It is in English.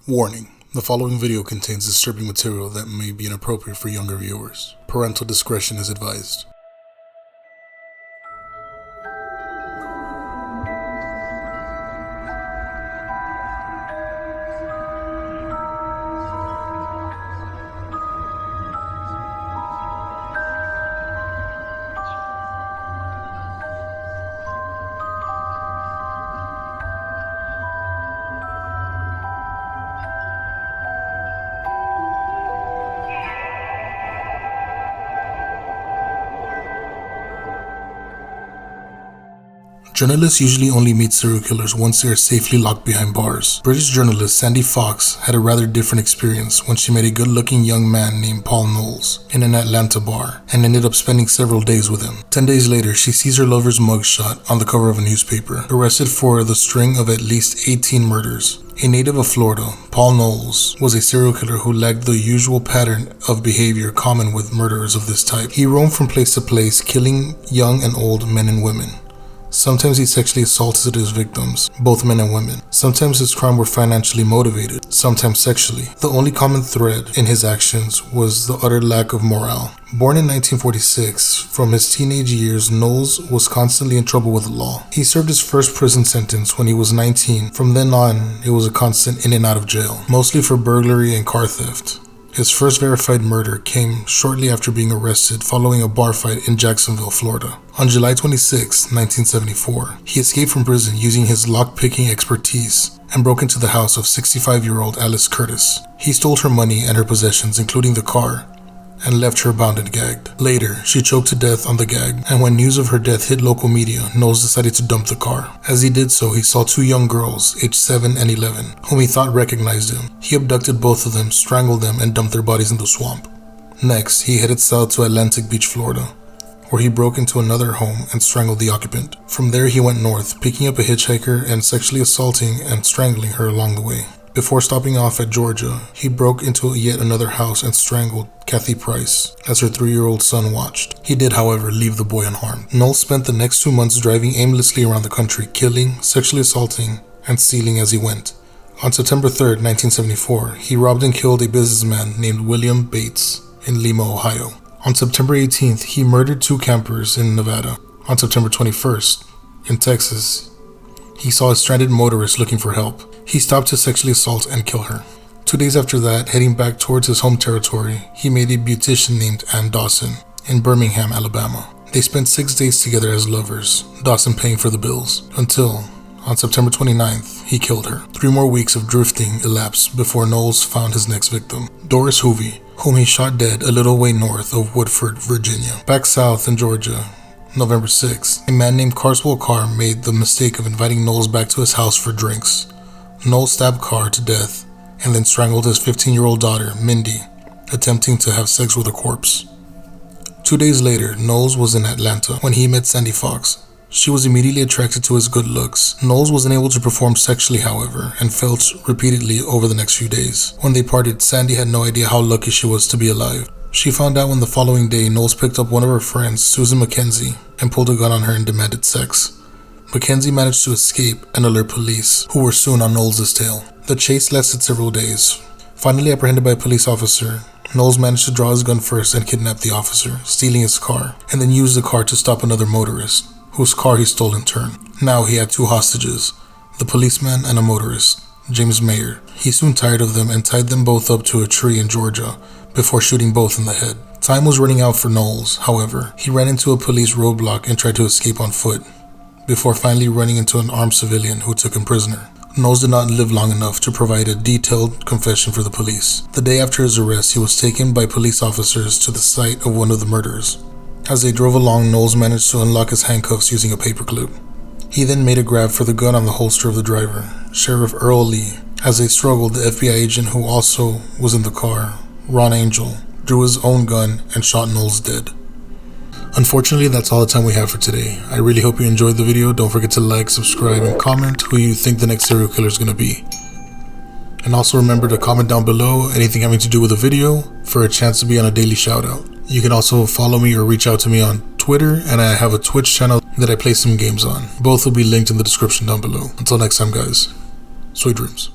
Warning: the following video contains disturbing material that may be inappropriate for younger viewers. Parental discretion is advised. Journalists usually only meet serial killers once they are safely locked behind bars. British journalist Sandy Fox had a rather different experience when she met a good-looking young man named Paul Knowles in an Atlanta bar and ended up spending several days with him. 10 days later, she sees her lover's mugshot on the cover of a newspaper, arrested for the string of at least 18 murders. A native of Florida, Paul Knowles was a serial killer who lacked the usual pattern of behavior common with murderers of this type. He roamed from place to place, killing young and old men and women. Sometimes he sexually assaulted his victims, both men and women. Sometimes his crimes were financially motivated, sometimes sexually. The only common thread in his actions was the utter lack of morale. Born in 1946, from his teenage years, Knowles was constantly in trouble with the law. He served his first prison sentence when he was 19. From then on, it was a constant in and out of jail, mostly for burglary and car theft. His first verified murder came shortly after being arrested following a bar fight in Jacksonville, Florida. On July 26, 1974, he escaped from prison using his lock-picking expertise and broke into the house of 65-year-old Alice Curtis. He stole her money and her possessions, including the car, and left her bound and gagged. Later, she choked to death on the gag, and when news of her death hit local media, Knowles decided to dump the car. As he did so, he saw two young girls, aged 7 and 11, whom he thought recognized him. He abducted both of them, strangled them, and dumped their bodies in the swamp. Next, he headed south to Atlantic Beach, Florida, where he broke into another home and strangled the occupant. From there, he went north, picking up a hitchhiker and sexually assaulting and strangling her along the way. Before stopping off at Georgia, he broke into yet another house and strangled Kathy Price as her 3-year-old son watched. He did, however, leave the boy unharmed. Knowles spent the next 2 months driving aimlessly around the country, killing, sexually assaulting, and stealing as he went. On September 3, 1974, he robbed and killed a businessman named William Bates in Lima, Ohio. On September 18th, he murdered 2 campers in Nevada. On September 21st, in Texas, he saw a stranded motorist looking for help. He stopped to sexually assault and kill her. 2 days after that, heading back towards his home territory, he made a beautician named Ann Dawson in Birmingham, Alabama. They spent 6 days together as lovers, Dawson paying for the bills, until, on September 29th, he killed her. 3 more weeks of drifting elapsed before Knowles found his next victim, Doris Hoovey, whom he shot dead a little way north of Woodford, Virginia. Back south in Georgia, November 6, a man named Carswell Carr made the mistake of inviting Knowles back to his house for drinks. Knowles stabbed Carr to death and then strangled his 15-year-old daughter, Mindy, attempting to have sex with a corpse. 2 days later, Knowles was in Atlanta when he met Sandy Fox. She was immediately attracted to his good looks. Knowles wasn't able to perform sexually, however, and felt repeatedly over the next few days. When they parted, Sandy had no idea how lucky she was to be alive. She found out when the following day Knowles picked up one of her friends, Susan McKenzie, and pulled a gun on her and demanded sex. Mackenzie managed to escape and alert police, who were soon on Knowles' tail. The chase lasted several days. Finally apprehended by a police officer, Knowles managed to draw his gun first and kidnap the officer, stealing his car, and then used the car to stop another motorist, whose car he stole in turn. Now he had 2 hostages, the policeman and a motorist, James Mayer. He soon tired of them and tied them both up to a tree in Georgia before shooting both in the head. Time was running out for Knowles, however. He ran into a police roadblock and tried to escape on foot, before finally running into an armed civilian who took him prisoner. Knowles did not live long enough to provide a detailed confession for the police. The day after his arrest, he was taken by police officers to the site of one of the murders. As they drove along, Knowles managed to unlock his handcuffs using a paperclip. He then made a grab for the gun on the holster of the driver, Sheriff Earl Lee. As they struggled, the FBI agent who also was in the car, Ron Angel, drew his own gun and shot Knowles dead. Unfortunately, that's all the time we have for today. I really hope you enjoyed the video. Don't forget to like, subscribe, and comment who you think the next serial killer is going to be. And also remember to comment down below anything having to do with the video for a chance to be on a daily shoutout. You can also follow me or reach out to me on Twitter, and I have a Twitch channel that I play some games on. Both will be linked in the description down below. Until next time, guys. Sweet dreams.